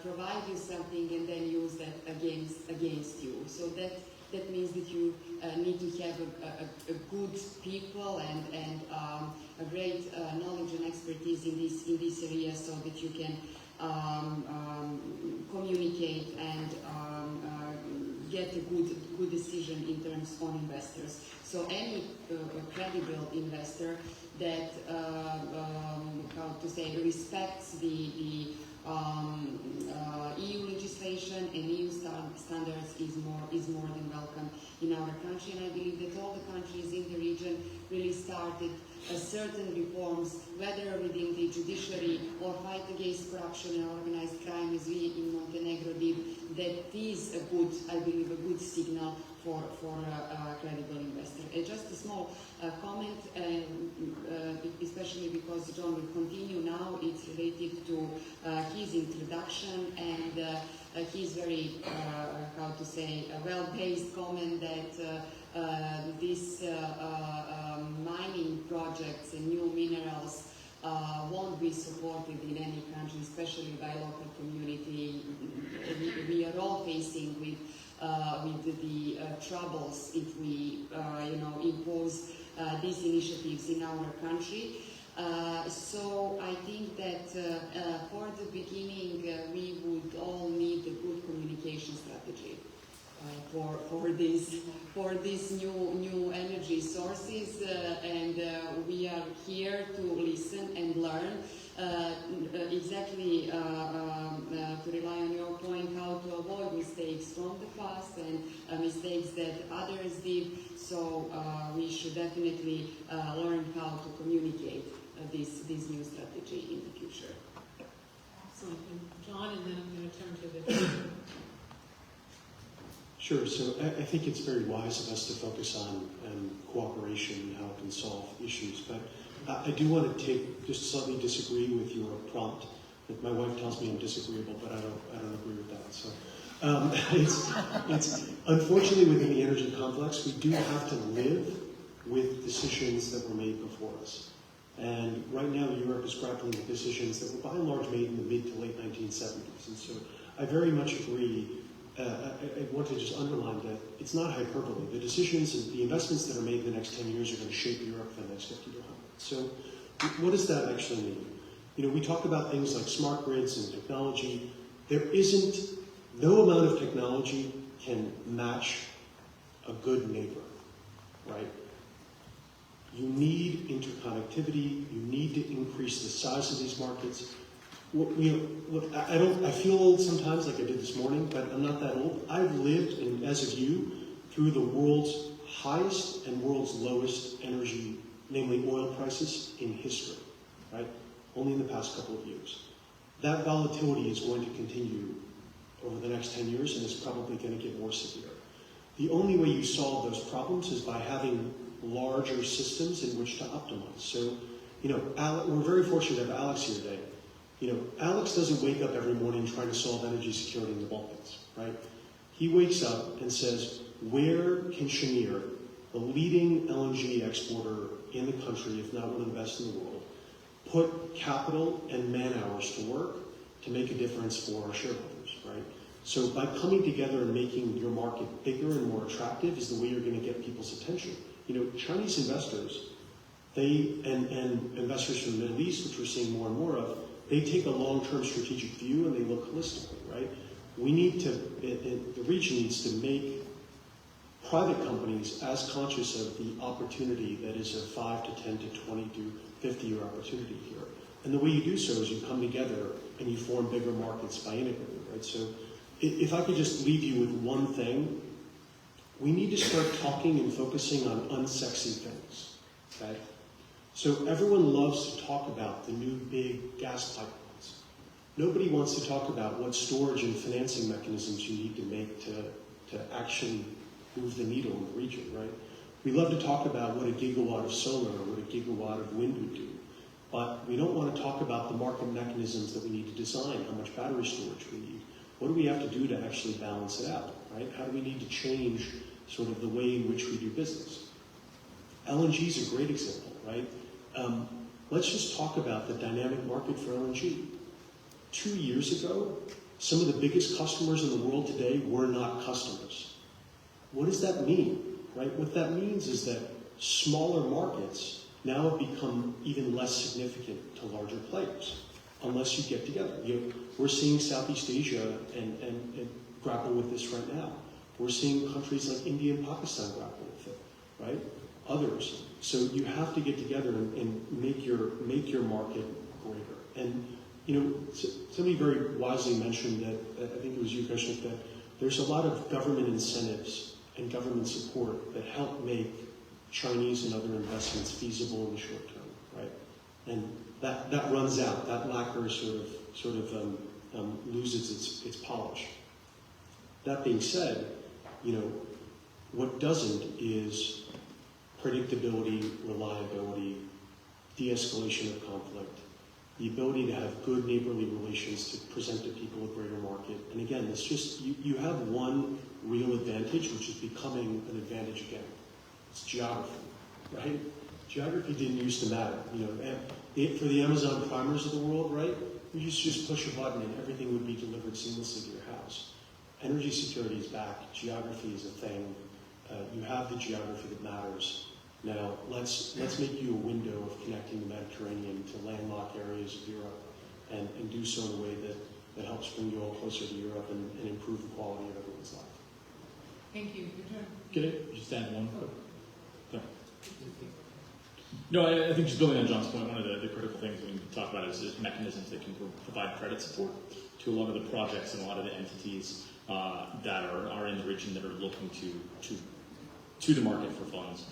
provide you something and then use that against you. So that means that you need to have a good people and a great knowledge and expertise in this area, so that you can communicate and get a good decision in terms of investors. So any credible investor that respects the EU legislation and EU standards is more than welcome in our country, and I believe that all the countries in the region really started certain reforms, whether within the judiciary or fight against corruption and organized crime, as we in Montenegro did. That is I believe, a good signal for a credible investor. Just a small comment, especially because John will continue now. It's related to his introduction and his very, well-based comment that these mining projects and new minerals won't be supported in any country, especially by local community. We are all facing with the troubles if we, impose these initiatives in our country. So I think that for the beginning, we would all need a good communication strategy for these new energy sources, and we are here to listen and learn exactly to rely on your point, how to avoid mistakes from the past and mistakes that others did. So we should definitely learn how to communicate this new strategy in the future. Excellent. And John, and then I'm going to turn to the Sure. So I think it's very wise of us to focus on cooperation and how it can solve issues. But I do want to just slightly disagree with your prompt. My wife tells me I'm disagreeable, but I don't agree with that. So it's unfortunately within the energy complex, we do have to live with decisions that were made before us. And right now, Europe is grappling with decisions that were by and large made in the mid to late 1970s. And so I very much agree. I want to just underline that it's not hyperbole. The decisions and the investments that are made in the next 10 years are going to shape Europe for the next 50 to 100. So what does that actually mean? We talk about things like smart grids and technology. No amount of technology can match a good neighbor, right? You need interconnectivity. You need to increase the size of these markets. I feel old sometimes, like I did this morning, but I'm not that old. I've lived, and as of you, through the world's highest and world's lowest energy, namely oil prices, in history, right? Only in the past couple of years. That volatility is going to continue over the next 10 years, and it's probably going to get more severe. The only way you solve those problems is by having larger systems in which to optimize. So, we're very fortunate to have Alex here today. Alex doesn't wake up every morning trying to solve energy security in the Balkans, right? He wakes up and says, where can Shamir, the leading LNG exporter in the country, if not one of the best in the world, put capital and man hours to work to make a difference for our shareholders, right? So by coming together and making your market bigger and more attractive is the way you're going to get people's attention. Chinese investors, and investors from the Middle East, which we're seeing more and more of, they take a long-term strategic view and they look holistically, right? We need to, the region needs to make private companies as conscious of the opportunity that is a 5 to 10 to 20 to 50-year opportunity here. And the way you do so is you come together and you form bigger markets by integrating, right? So if I could just leave you with one thing, we need to start talking and focusing on unsexy things, okay? So everyone loves to talk about the new big gas pipelines. Nobody wants to talk about what storage and financing mechanisms you need to make to actually move the needle in the region, right? We love to talk about what a gigawatt of solar or what a gigawatt of wind would do, but we don't want to talk about the market mechanisms that we need to design, how much battery storage we need. What do we have to do to actually balance it out, right? How do we need to change sort of the way in which we do business? LNG is a great example, right? Let's just talk about the dynamic market for LNG. 2 years ago, some of the biggest customers in the world today were not customers. What does that mean, right? What that means is that smaller markets now have become even less significant to larger players, unless you get together. We're seeing Southeast Asia and grapple with this right now. We're seeing countries like India and Pakistan grapple with it, right? Others. So you have to get together and make your market greater. And somebody very wisely mentioned that, I think it was you, Krishna, that there's a lot of government incentives and government support that help make Chinese and other investments feasible in the short term, right? And that runs out. That lacquer sort of loses its polish. That being said, what doesn't is predictability, reliability, de-escalation of conflict, the ability to have good neighborly relations to present to people a greater market. And again, it's just, you have one real advantage, which is becoming an advantage again. It's geography, right? Geography didn't used to matter. For the Amazon primers of the world, right? You just push a button and everything would be delivered seamlessly to your house. Energy security is back. Geography is a thing. You have the geography that matters. Now, let's make you a window of connecting the Mediterranean to landlocked areas of Europe and do so in a way that helps bring you all closer to Europe and improve the quality of everyone's life. Thank you. Your turn. Can I just add one quick? No, I think just building on John's point, one of the critical things we need to talk about is mechanisms that can provide credit support to a lot of the projects and a lot of the entities that are in the region that are looking to the market for funds.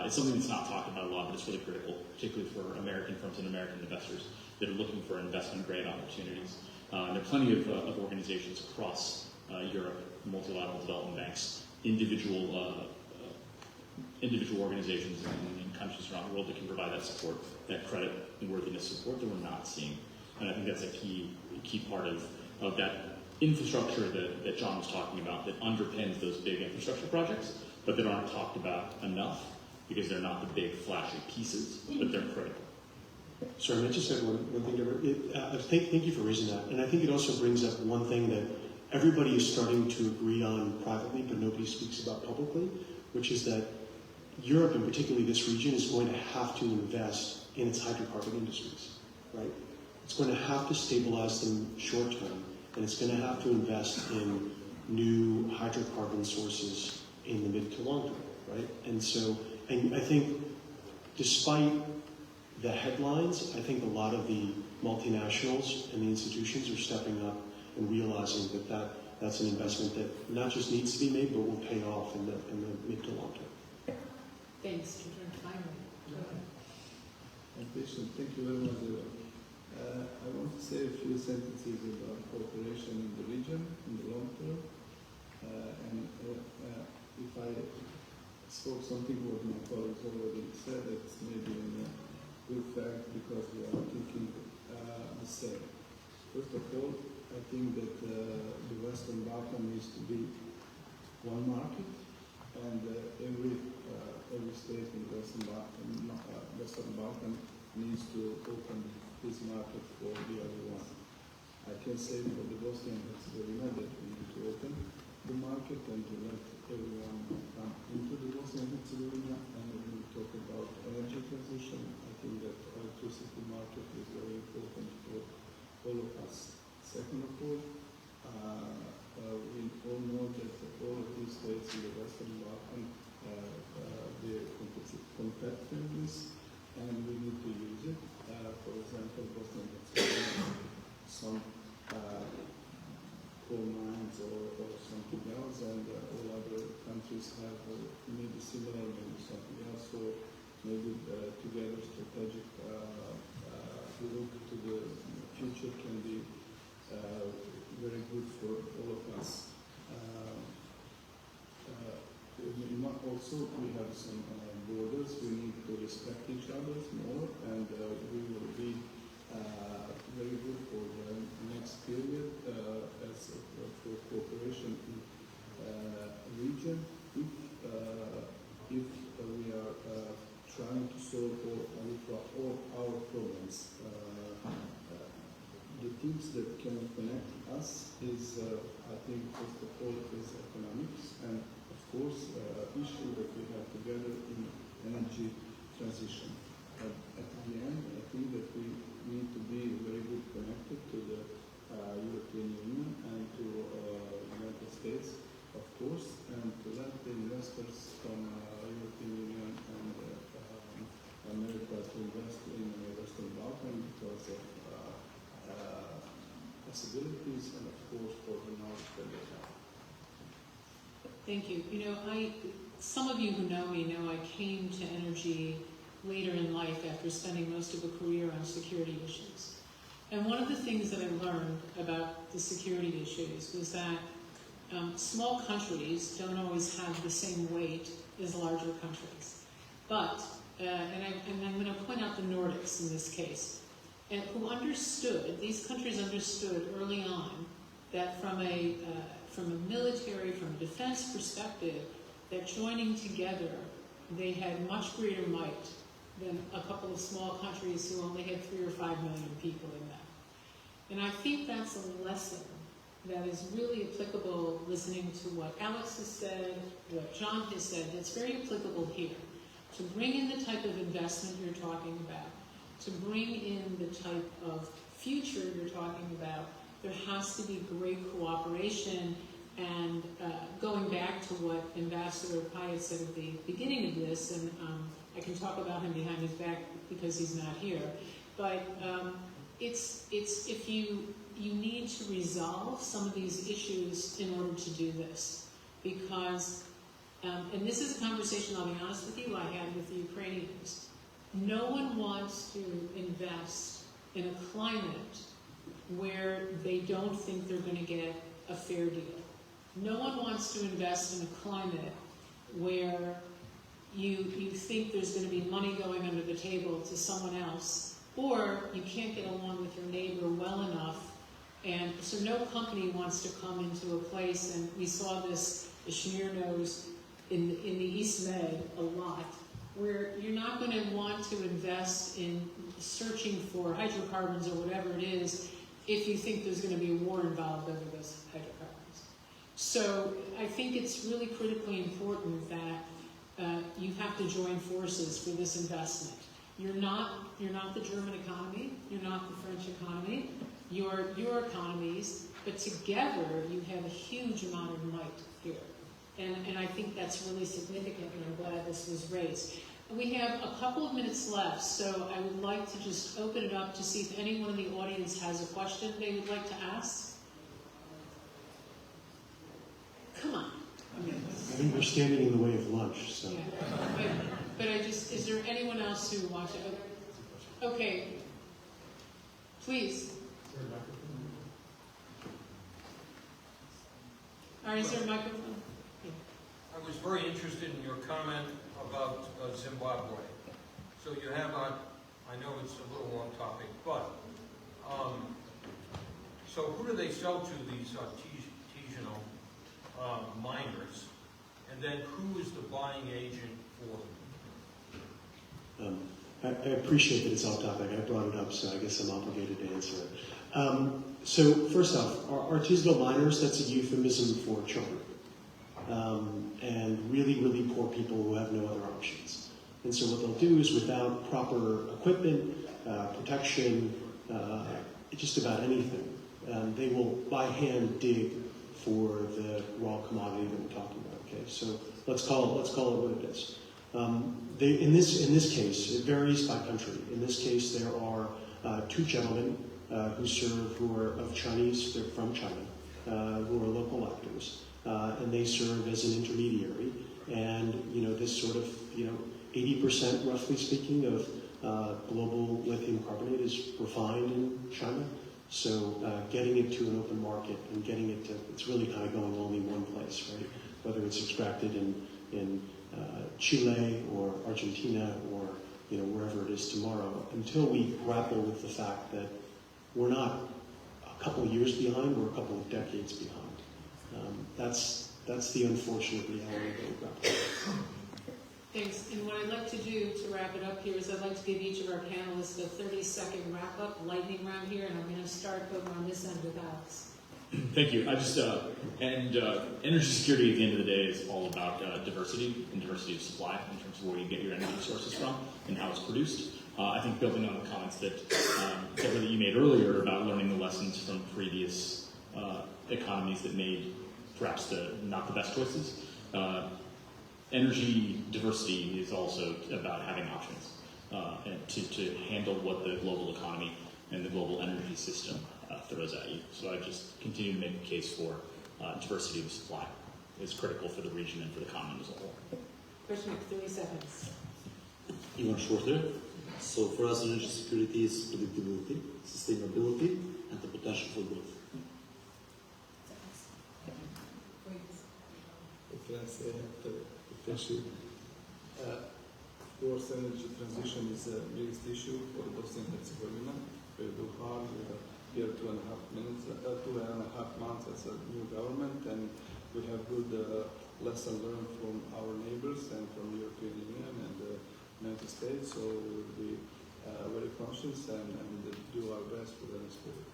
It's something that's not talked about a lot, but it's really critical, particularly for American firms and American investors that are looking for investment-grade opportunities. There are plenty of organizations across Europe, multilateral development banks, individual organizations in countries around the world that can provide that support, that credit and worthiness support that we're not seeing. And I think that's a key part of that infrastructure that John was talking about that underpins those big infrastructure projects, but that aren't talked about enough because they're not the big flashy pieces, but they're critical. Sorry, I just said one thing. Thank you for raising that. And I think it also brings up one thing that everybody is starting to agree on privately, but nobody speaks about publicly, which is that Europe, and particularly this region, is going to have to invest in its hydrocarbon industries, right? It's going to have to stabilize them short term, and it's going to have to invest in new hydrocarbon sources in the mid to long term, right? And so, and I think despite the headlines, I think a lot of the multinationals and the institutions are stepping up and realizing that that's an investment that not just needs to be made, but will pay off in the mid to long term. Thanks, Catherine. Finally. Go ahead. Thank you very much. I want to say a few sentences about cooperation in the region in the long term. If I spoke something what my colleagues already said, it's maybe in a good fact because we are thinking the same. First of all, I think that the Western Balkan needs to be one market, and every state in the Western Balkan needs to open his market for the other one. I can say for the Bosnia and Herzegovina that we need to open the market and to let everyone come into the Bosnia and Herzegovina. And when we talk about energy transition, I think that electricity market is very important for all of us. Second of all, we all know that all of these states in the Western Balkan their competitiveness, and we need to use it. For example, Bosnia and Herzegovina, some coal mines or something else, and all other countries have maybe similar, maybe something else. So maybe together strategic look to the future can be very good for all of us. Also, we have some borders. We need to respect each other more, and we will be very good for the next period as for cooperation in region. If we are trying to solve all our problems, the things that can connect us is, I think, first of all, is economics, and of course, issue that we have together in energy transition. At the end, I think that we need to be very good connected to the European Union and to United States, of course, and to let the investors from European Union and America to invest in Western Balkan because of possibilities and, of course, for the knowledge that they have. Thank you. You know, some of you who know me know I came to energy later in life after spending most of a career on security issues. And one of the things that I learned about the security issues was that small countries don't always have the same weight as larger countries. But, and I'm going to point out the Nordics in this case, and who understood, these countries understood early on that from a military, from a defense perspective, that joining together, they had much greater might than a couple of small countries who only had 3 or 5 million people in them. And I think that's a lesson that is really applicable, listening to what Alex has said, what John has said, that's very applicable here. To bring in the type of investment you're talking about, to bring in the type of future you're talking about, there has to be great cooperation. And going back to what Ambassador Pyatt said at the beginning of this, and I can talk about him behind his back because he's not here, but it's if you need to resolve some of these issues in order to do this, because and this is a conversation, I'll be honest with you, I had with the Ukrainians. No one wants to invest in a climate where they don't think they're going to get a fair deal. No one wants to invest in a climate where you think there's going to be money going under the table to someone else, or you can't get along with your neighbor well enough. And so no company wants to come into a place, and we saw this, the Smirnows in the East Med a lot, where you're not going to want to invest in searching for hydrocarbons or whatever it is if you think there's going to be a war involved over those hydrocarbons. So I think it's really critically important that you have to join forces for this investment. You're not the German economy, you're not the French economy, you're your economies, but together you have a huge amount of might here. And I think that's really significant, and I'm glad this was raised. We have a couple of minutes left, so I would like to just open it up to see if anyone in the audience has a question they would like to ask. Come on. I think we're standing in the way of lunch, so. Yeah. But I just, is there anyone else who wants to? Okay. Please. All right, is there a microphone? Yeah. I was very interested in your comment about Zimbabwe. So you have on, I know it's a little on topic, but, so who do they sell to, these artisanal miners? And then who is the buying agent for them? I appreciate that it's off topic. I brought it up, so I guess I'm obligated to answer it. So first off, artisanal miners, that's a euphemism for children. And really, really poor people who have no other options. And so what they'll do is without proper equipment, protection, just about anything, they will by hand dig for the raw commodity that we're talking about. Okay, so let's call it what it is. In this case, it varies by country. In this case, there are two gentlemen who are of Chinese, they're from China, who are local actors, and they serve as an intermediary. And this sort of 80%, roughly speaking, of global lithium carbonate is refined in China. So getting it to an open market and getting it to, it's really kind of going only one place, right? Whether it's extracted in Chile or Argentina or wherever it is tomorrow, until we grapple with the fact that we're not a couple of years behind, we're a couple of decades behind. That's the unfortunate reality that we grapple with. Thanks. And what I'd like to do to wrap it up here is I'd like to give each of our panelists a 30-second wrap-up lightning round here, and I'm going to start over on this end with Alex. Thank you. I just energy security at the end of the day is all about diversity and diversity of supply in terms of where you get your energy sources from and how it's produced. I think building on the comments that Deborah, that you made earlier about learning the lessons from previous economies that made perhaps not the best choices. Energy diversity is also about having options and to handle what the global economy and the global energy system throws at you. So I just continue to make a case for diversity of supply is critical for the region and for the continent as a whole. Question, 30 seconds. Even shorter. So for us, energy security is predictability, sustainability, and the potential for growth. Can I say potentially? Of course, energy transition is the biggest issue for Bosnia and Herzegovina. We work hard. We are here 2.5 months as a new government, and we have good lesson learned from our neighbors and from the European Union and the United States. So we will be very conscious and do our best for the next period.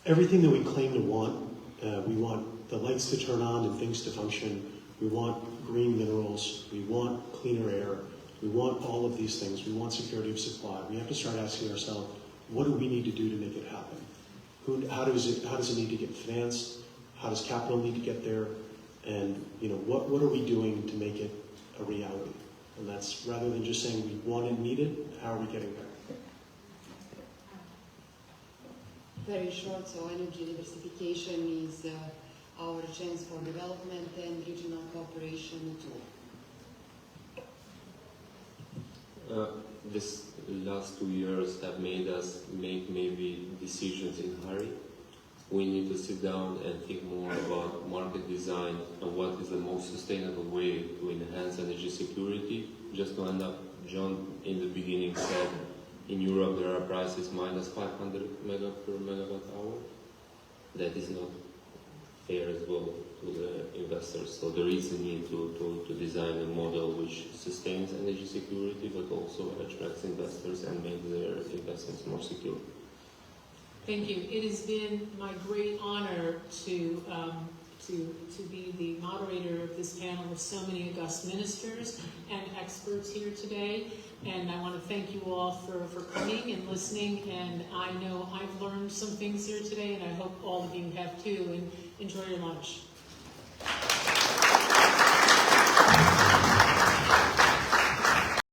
Everything that we claim to want, we want the lights to turn on and things to function. We want green minerals. We want cleaner air. We want all of these things. We want security of supply. We have to start asking ourselves, what do we need to do to make it happen? How does it need to get financed? How does capital need to get there? And what are we doing to make it a reality? And that's rather than just saying we want it, need it, how are we getting there? Very short, so energy diversification is our chance for development and regional cooperation too. This last 2 years have made us make maybe decisions in a hurry. We need to sit down and think more about market design and what is the most sustainable way to enhance energy security. Just to end up, John in the beginning said in Europe there are prices minus 500 mega per megawatt hour. That is not fair as well to the investors. So there is a need to design a model which sustains energy security but also attracts investors and makes their investments more secure. Thank you. It has been my great honor to be the moderator of this panel with so many august ministers and experts here today. And I want to thank you all for coming and listening. And I know I've learned some things here today, and I hope all of you have too. And enjoy your lunch.